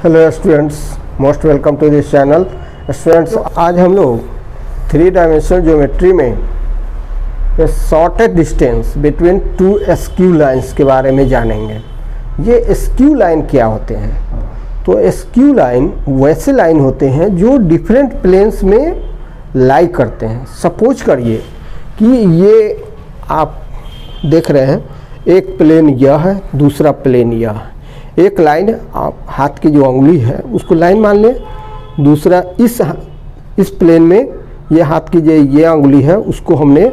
Hello students, most welcome to this channel. Students, आज हम लोग 3 डायमेंशनल ज्योमेट्री में shortest distance between 2 skew lines के बारे में जानेंगे। ये स्क्यू लाइन क्या होते हैं? तो स्क्यू लाइन वैसे लाइन होते हैं जो डिफरेंट प्लेन्स में लाई करते हैं। सपोज करिए कि ये आप देख रहे हैं, एक प्लेन यह है, दूसरा प्लेन यह है। एक लाइन आप हाथ की जो उंगली है उसको लाइन मान लें, दूसरा इस प्लेन में ये हाथ की जो ये उंगली है उसको हमने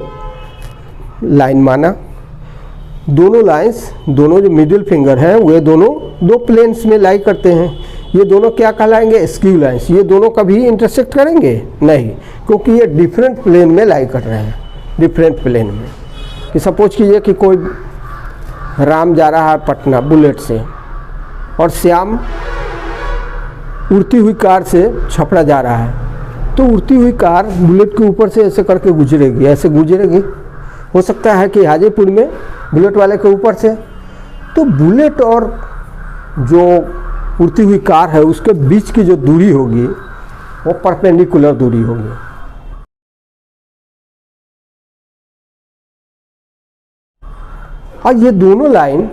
लाइन माना। दोनों लाइंस, दोनों जो मिडिल फिंगर है वे दोनों 2 प्लेन्स में लाई करते हैं। ये दोनों क्या कहलाएंगे? Skew lines. ये दोनों कभी इंटरसेक्ट करेंगे नहीं, क्योंकि ये डिफरेंट प्लेन में लाई कर रहे हैं। डिफरेंट प्लेन में कि सपोज कीजिए कि कोई राम जा रहा है पटना बुलेट से और श्याम उड़ती हुई कार से छपरा जा रहा है। तो उड़ती हुई कार बुलेट के ऊपर से ऐसे करके गुजरेगी, ऐसे गुजरेगी। हो सकता है कि हाजीपुर में बुलेट वाले के ऊपर से। तो बुलेट और जो उड़ती हुई कार है उसके बीच की जो दूरी होगी वो परपेंडिकुलर दूरी होगी। और ये दोनों लाइन,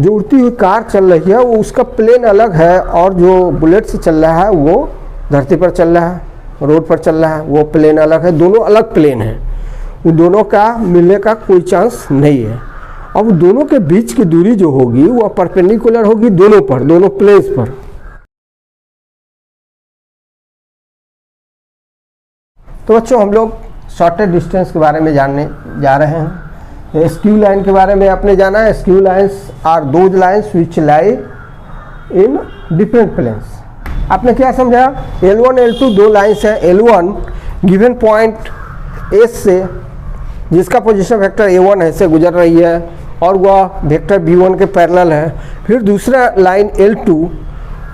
जो उड़ती हुई कार चल रही है वो उसका प्लेन अलग है, और जो बुलेट से चल रहा है वो धरती पर चल रहा है, रोड पर चल रहा है, वो प्लेन अलग है। दोनों अलग प्लेन हैं, उन दोनों का मिलने का कोई चांस नहीं है। अब दोनों के बीच की दूरी जो होगी वो परपेंडिकुलर होगी दोनों पर, दोनों प्लेन्स पर। तो बच्चों, हम लोग शॉर्टेस्ट डिस्टेंस के बारे में जानने जा रहे हैं। स्क्यू लाइन के बारे में आपने जाना है। Skew lines are those lines which lie in different planes. आपने क्या समझा? L1 L2 2 लाइंस है। L1 गिवन पॉइंट S से, जिसका पोजीशन वेक्टर A1 है, से गुजर रही है और वह वेक्टर B1 के पैरेलल है। फिर दूसरा लाइन L2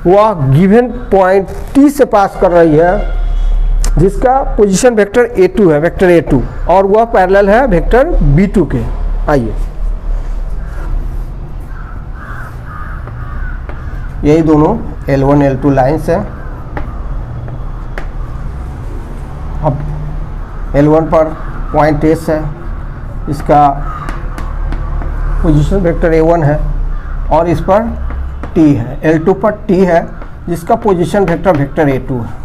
वह गिवन पॉइंट T से पास कर रही है, जिसका पोजीशन वेक्टर A2 है, वेक्टर A2, और वह पैरेलल है वेक्टर B2 के। आइए, यही दोनों L1 L2 लाइंस है। अब L1 पर पॉइंट S है, इसका पोजीशन वेक्टर A1 है, और इस पर T है। L2 पर T है, जिसका पोजीशन वेक्टर A2 है।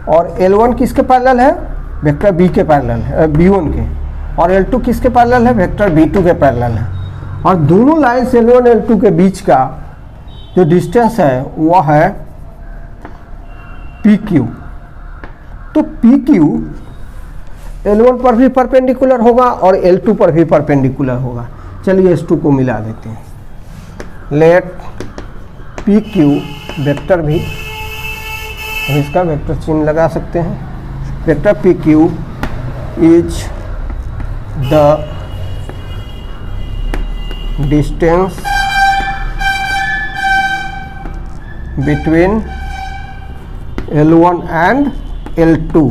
और L1 किसके पैरेलल है? वेक्टर B के पैरेलल है, B1 के। और L2 किसके पैरेलल है? वेक्टर B2 के पैरेलल है। और दोनों लाइंस L1 L2 के बीच का जो डिस्टेंस है वह है PQ। तो PQ L1 पर भी परपेंडिकुलर होगा और L2 पर भी परपेंडिकुलर होगा। चलिए इस 2 को मिला देते हैं। लेट PQ वेक्टर भी, इसका वेक्टर चिन्ह लगा सकते हैं। Vector PQ is the distance between L1 and L2।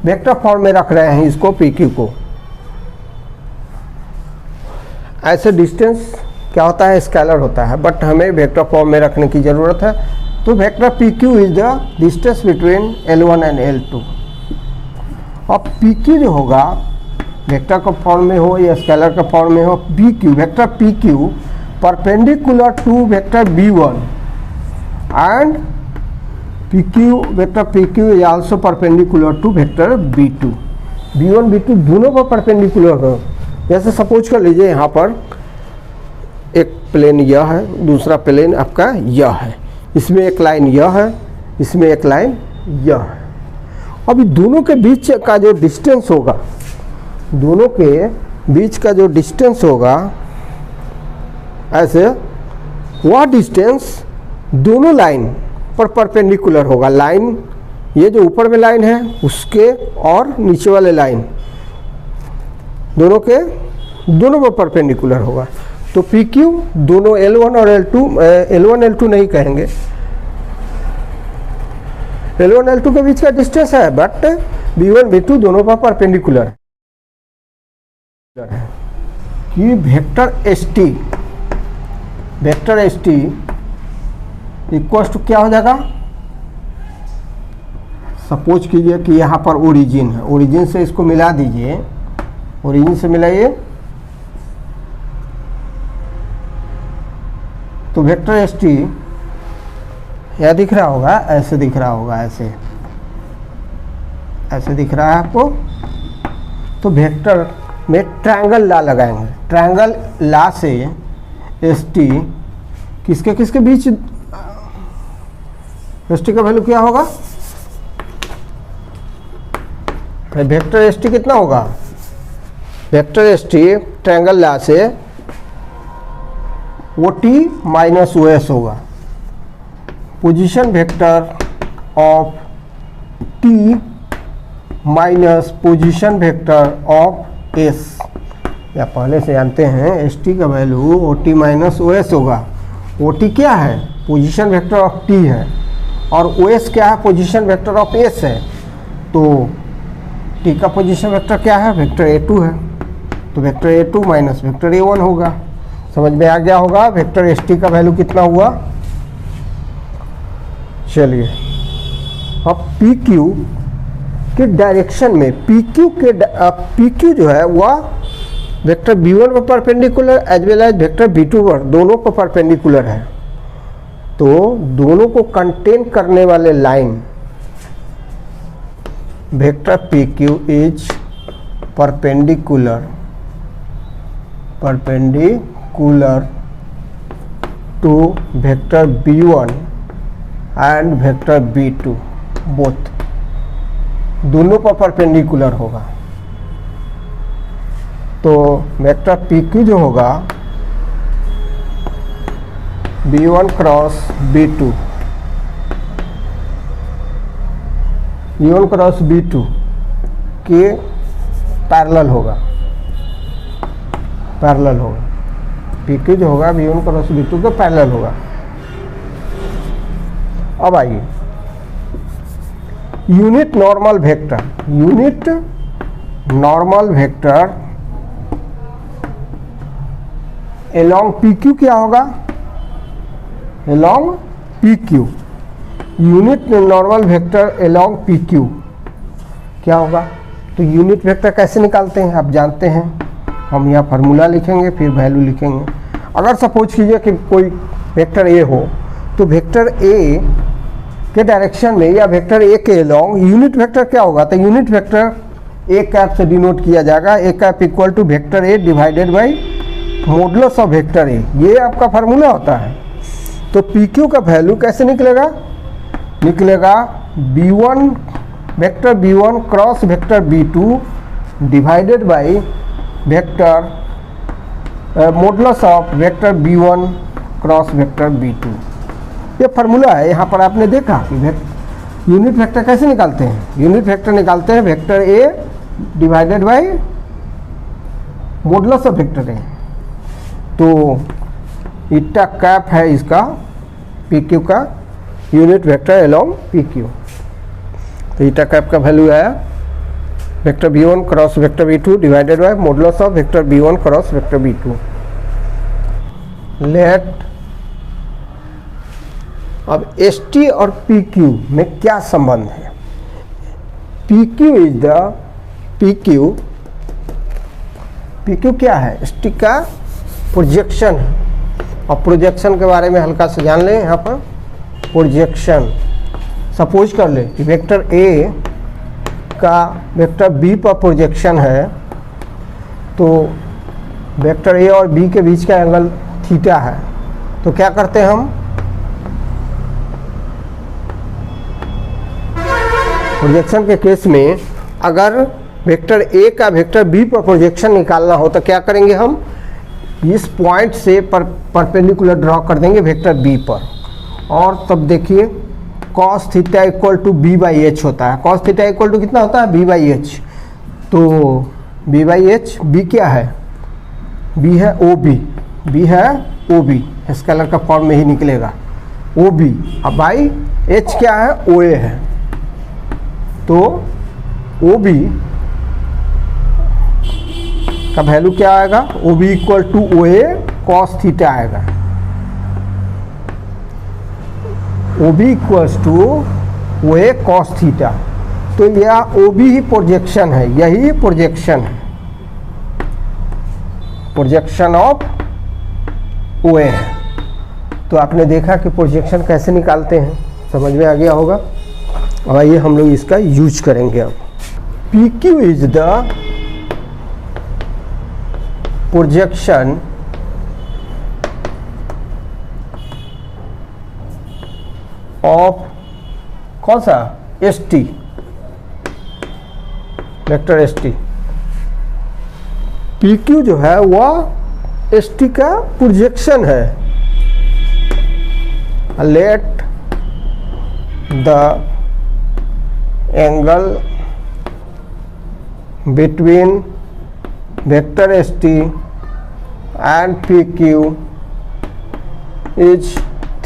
Vector form में रख रहे हैं इसको, PQ को। ऐसे डिस्टेंस क्या होता है? स्केलर होता है, बट हमें वेक्टर फॉर्म में रखने की ज़रूरत है। तो vector PQ is the distance between L1 and L2। अब PQ जो होगा, वेक्टर का फॉर्म में हो या स्केलर का फॉर्म में हो, PQ, vector PQ perpendicular to vector B1 and PQ, vector PQ is also perpendicular to vector B2। B1 B2 दोनों पर परपेंडिकुलर हो। जैसे सपोज कर लीजिए, यहाँ पर एक प्लेन यह है, दूसरा प्लेन आपका यह है। इसमें एक लाइन यह है, इसमें एक लाइन यह है। अभी दोनों के बीच का जो डिस्टेंस होगा, दोनों के बीच का जो डिस्टेंस होगा, ऐसे वह डिस्टेंस दोनों लाइन पर परपेंडिकुलर होगा। लाइन, ये जो ऊपर में लाइन है उसके और नीचे वाले लाइन दोनों के, दोनों पर परपेंडिकुलर होगा। तो PQ दोनों L1 और L2, L1 L2 नहीं कहेंगे, L1 L2 के बीच का डिस्टेंस है, बट B1 B2 दोनों पर परपेंडिकुलर है। कि vector ST vector S T equals to क्या हो जाएगा, सपोज कीजिए कि यहाँ पर ओरिजिन है, ओरिजिन से इसको मिला दीजिए, ओरिजिन से मिलाइए तो वेक्टर एस टी यह दिख रहा होगा, ऐसे दिख रहा होगा, ऐसे ऐसे दिख रहा है आपको। तो वेक्टर में ट्रायंगल ला लगाएंगे, ट्रायंगल ला से एस टी किसके किसके बीच, एस टी का वैल्यू क्या होगा, वेक्टर एस टी कितना होगा, vector S T triangle law से O T minus O S होगा, position vector of T minus position vector of S, या पहले से जानते हैं एस टी का value O T minus O S होगा। ओ टी क्या है, पोजीशन वेक्टर ऑफ टी है, और ओ एस क्या है, पोजीशन वेक्टर ऑफ एस है। तो टी का पोजीशन वेक्टर क्या है, वेक्टर ए टू है, तो vector A two minus vector A one होगा। समझ में आ गया होगा वेक्टर एस टी का वैल्यू कितना हुआ। चलिए अब पी क्यू के डायरेक्शन में, पी क्यू जो है वह वेक्टर बी वन पर perpendicular as well as vector B two पर, दोनों पर परपेंडिकुलर है। तो दोनों को कंटेन करने वाले line vector P Q is perpendicular to vector B one and vector B two, both दोनों पर परपेंडिकुलर होगा। तो वेक्टर पी क्यू जो होगा B one cross B two, B one cross B two के पैरेलल होगा, पैरेलल होगा, P Q जो होगा B one cross B two के पैरेलल होगा। अब आइए unit normal vector, unit normal vector along P Q क्या होगा, along P Q, unit normal vector along P Q क्या होगा। तो यूनिट वेक्टर कैसे निकालते हैं आप जानते हैं, हम यहाँ फार्मूला लिखेंगे फिर वैल्यू लिखेंगे। अगर सपोज कीजिए कि कोई वेक्टर ए हो तो वेक्टर ए के डायरेक्शन में या वेक्टर ए के एलोंग यूनिट वेक्टर क्या होगा, तो यूनिट वेक्टर ए कैप से डिनोट किया जाएगा, A cap equal to vector A divided by modulus of vector A, ये आपका फार्मूला होता है। तो पी क्यू का वैल्यू कैसे निकलेगा, निकलेगा B one vector B one cross vector B two divided by vector modulus of vector B one cross vector B two, ये फार्मूला है। यहाँ पर आपने देखा कि यूनिट वेक्टर कैसे निकालते हैं, यूनिट वेक्टर निकालते हैं vector A divided by modulus of vector A. तो इट्टा कैप है इसका पी क्यू का unit vector along P Q. तो इट्टा कैप का वैल्यू आया vector B one cross vector B two divided by modulus of vector B one cross vector B two. Let अब S T और P Q में क्या संबंध है, P Q is the P Q क्या है, एस टी का projection है। और प्रोजेक्शन के बारे में हल्का से जान लें, यहाँ पर प्रोजेक्शन सपोज कर ले कि वेक्टर ए का वेक्टर बी पर प्रोजेक्शन है, तो वेक्टर ए और बी के बीच का एंगल थीटा है। तो क्या करते हैं हम, प्रोजेक्शन के केस में अगर वेक्टर ए का वेक्टर बी पर प्रोजेक्शन निकालना हो तो क्या करेंगे, हम इस पॉइंट से परपेंडिकुलर ड्रॉ कर देंगे वेक्टर बी पर, और तब देखिए cos theta equal to B by H होता है। कॉस थीटा इक्वल टू कितना होता है, बी बाई एच। तो बी बाई एच, बी क्या है, बी है ओ बी, बी है ओ बी, स्केलर का फॉर्म में ही निकलेगा ओ बी, अब बाई एच क्या है, ओ ए है। तो ओ बी का वैल्यू क्या आएगा, O B equal to O A cos theta आएगा। O B equals to O A cos theta. तो यह ओ बी ही प्रोजेक्शन है, यही प्रोजेक्शन है, प्रोजेक्शन ऑफ ओ ए है। तो आपने देखा कि प्रोजेक्शन कैसे निकालते हैं, समझ में आ गया होगा। और आइए हम लोग इसका यूज करेंगे अब। P Q is the projection of कौन सा, S T, vector S T. P Q जो है वह एस टी का प्रोजेक्शन है। Let the angle between vector S T and P Q is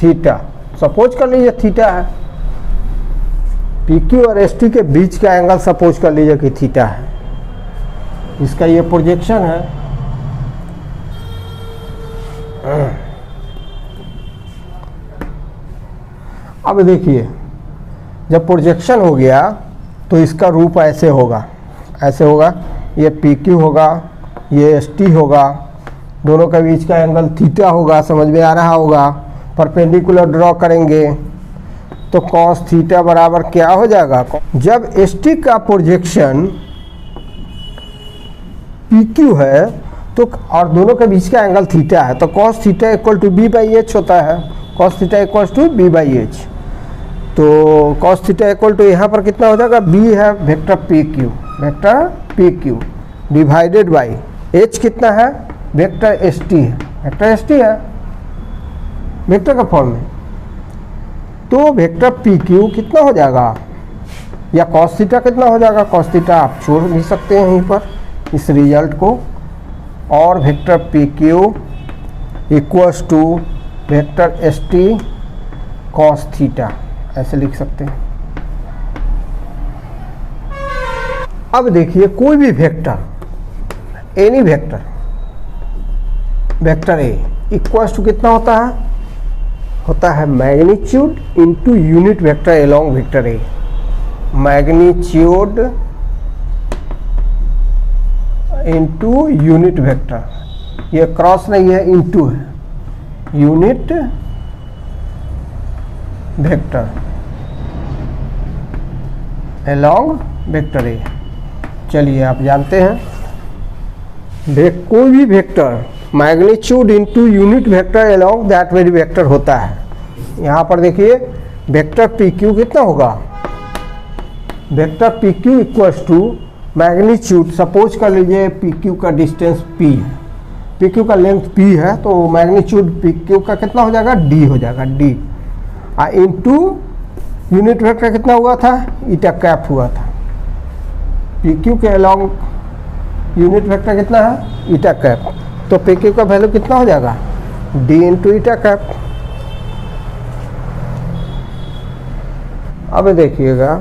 theta. Suppose कर लीजिए थीटा है, पी क्यू और एस टी के बीच का एंगल सपोज कर लीजिए कि थीटा है, इसका ये प्रोजेक्शन है। अब देखिए जब प्रोजेक्शन हो गया तो इसका रूप ऐसे होगा, ऐसे होगा, ये पी क्यू होगा, ये एस टी होगा, दोनों के बीच का एंगल थीटा होगा, समझ में आ रहा होगा। परपेंडिकुलर ड्रॉ करेंगे तो कॉस थीटा बराबर क्या हो जाएगा, जब एस टी का प्रोजेक्शन पी क्यू है तो और दोनों के बीच का एंगल थीटा है, तो cos theta equal to B by H होता है, cos theta equal to B by H. तो कॉस थीटा इक्वल टू यहाँ पर कितना हो जाएगा, बी है vector P Q, vector P Q divided by H कितना है, वेक्टर एस टी है, वेक्टर एस टी है वेक्टर का फॉर्म में। तो वेक्टर पी क्यू कितना हो जाएगा, या कॉस थीटा कितना हो जाएगा, कॉस थीटा आप छोड़ भी सकते हैं यहीं पर इस रिजल्ट को, और vector P Q equals to vector S T cos theta, ऐसे लिख सकते हैं। अब देखिए कोई भी vector, any vector, vector A equals to कितना होता है magnitude into unit vector along vector A, magnitude into unit vector, ये क्रॉस नहीं है, इनटू है, unit vector along vector A. चलिए आप जानते हैं कोई भी vector magnitude into unit vector along that very vector होता है। यहाँ पर देखिए वेक्टर पी क्यू कितना होगा, vector P Q equals to magnitude, suppose कर लीजिए पी क्यू का डिस्टेंस p है, पी क्यू का लेंथ p है, तो मैग्नीट्यूड पी क्यू का कितना हो जाएगा, d हो जाएगा, d इनटू यूनिट वेक्टर कितना हुआ था, ईटा कैप हुआ था, पी क्यू के अलोंग यूनिट वेक्टर कितना है, ईटा कैप, तो पी क्यू का वैल्यू कितना हो जाएगा, d इंटू ईटा कैप। अब देखिएगा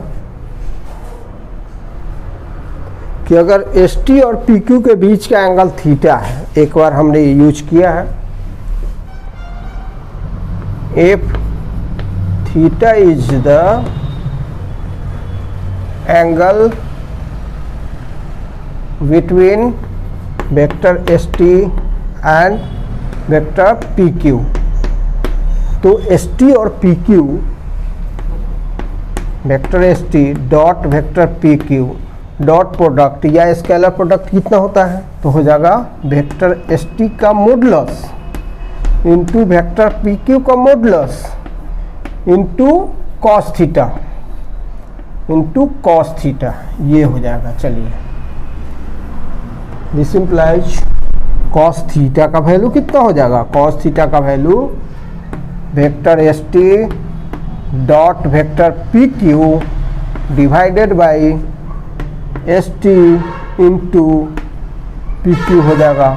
कि अगर एस टी और पी क्यू के बीच का एंगल थीटा है, एक बार हमने यूज किया है, if theta is the angle between vector S T and vector P Q. तो एस टी और P Q, vector S T dot vector P Q dot product या स्केलर प्रोडक्ट कितना होता है, तो हो जाएगा वेक्टर एस टी का modulus into vector P Q का modulus into cos theta, into cos theta, ये हो जाएगा। चलिए दिस इम्प्लाइज कॉस थीटा का वैल्यू कितना हो जाएगा, कॉस थीटा का value vector S T dot vector P Q divided by S T into P Q हो जाएगा।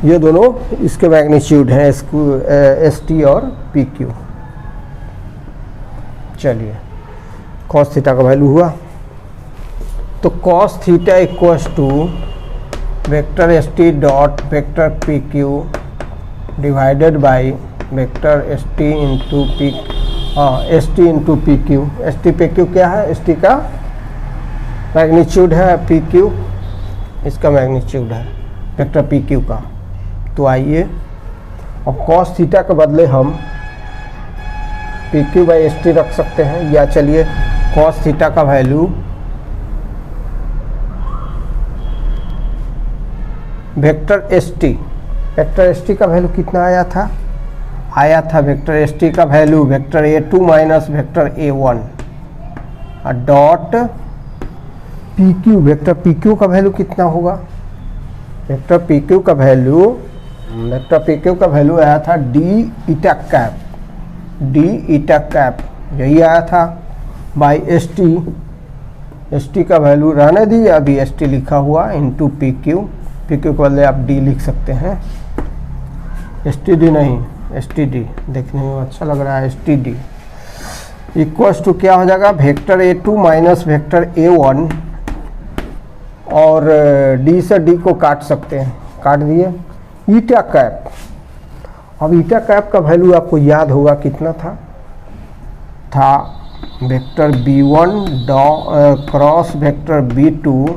ये दोनों इसके मैग्नीट्यूड हैं, एस टी और पी क्यू। चलिए कॉस थीटा का वैल्यू हुआ, तो cos theta equals to vector S T dot vector P Q divided by vector S T into P, हाँ S T into P Q. S T P Q क्या है? S T का magnitude है, P Q इसका magnitude है vector P Q का। तो आइए अब कॉस थीटा के बदले हम P Q by S T रख सकते हैं, या चलिए कॉस थीटा का वैल्यू वेक्टर एस टी का वैल्यू कितना आया था? वेक्टर एस टी का value vector A two minus vector A one dot P Q. Vector P Q का वैल्यू कितना होगा? वेक्टर पी क्यू का वैल्यू आया था डी ईटा कैप, यही आया था बाई एस टी का वैल्यू रहने दी, अभी एस टी लिखा हुआ इंटू पी क्यू के बदले आप डी लिख सकते हैं। एस टी डी नहीं, एस टी डी देखने में अच्छा लग रहा है। S T D equals to क्या हो जाएगा? Vector A two minus vector A one, और डी से डी को काट सकते हैं, काट दिए। ईटा कैप, अब ईटा कैप का वैल्यू आपको याद होगा कितना था vector B one cross vector B two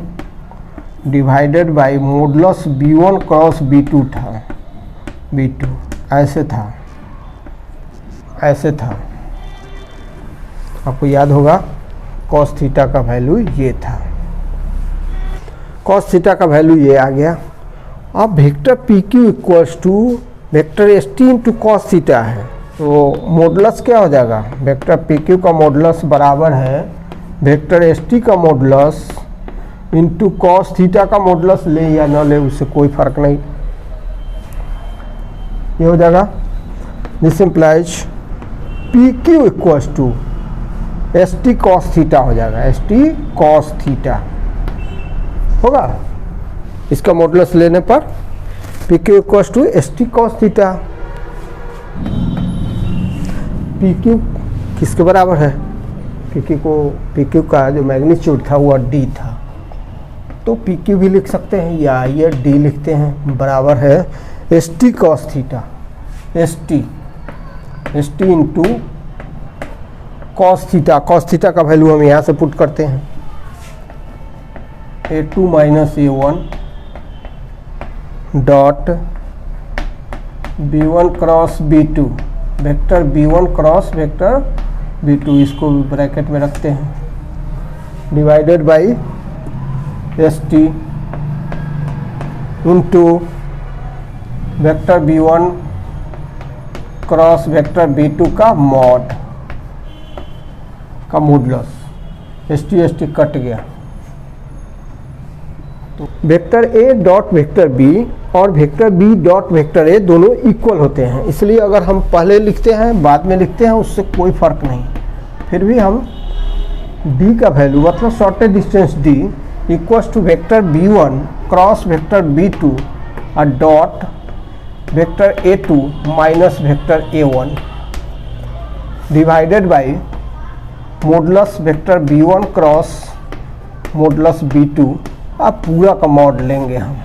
divided by modulus B one cross B two था, बी टू ऐसे था आपको याद होगा। कॉस थीटा का वैल्यू ये था, कॉस थीटा का वैल्यू ये आ गया। अब vector P Q equals to vector S T into cos theta है, तो मॉडुलस क्या हो जाएगा? वेक्टर पी क्यू का मॉडुलस बराबर है वेक्टर एस टी का मॉडुलस इंटू कॉस थीटा का मॉडुलस, ले या न ले उससे कोई फर्क नहीं, ये हो जाएगा। This implies P Q equals to S T cos theta हो जाएगा, एस टी कॉस थीटा होगा। इसका मॉडुलस लेने पर P Q equals to S T cos theta. P Q किसके बराबर है? पी क्यू का जो मैग्नीट्यूड था वो डी था, तो पी क्यू भी लिख सकते हैं या ये डी लिखते हैं, बराबर है S T cos theta. S T into cos theta का वैल्यू हम यहाँ से पुट करते हैं, A two minus A one dot B one cross B two, vector B one cross vector B two, इसको ब्रैकेट में रखते हैं, divided by S T into vector B one cross vector B two का modulus. S T cut गया, तो vector A dot vector B और vector B dot vector ए दोनों equal होते हैं, इसलिए अगर हम पहले लिखते हैं बाद में लिखते हैं उससे कोई फर्क नहीं। फिर भी हम डी का वैल्यू मतलब shortest distance D equals to vector B one cross vector B two और dot vector A two minus vector A one divided by modulus vector B one cross modulus B two. अब पूरा का mod लेंगे हम,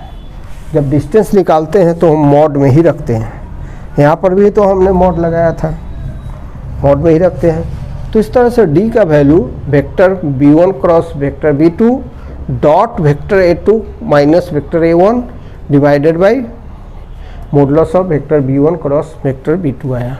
जब distance निकालते हैं तो हम मॉड में ही रखते हैं, यहाँ पर भी तो हमने मॉड लगाया था, मॉड में ही रखते हैं। तो इस तरह से डी का value vector B one cross vector B two dot vector A two minus vector A one divided by modulus of vector B one cross vector B two आया।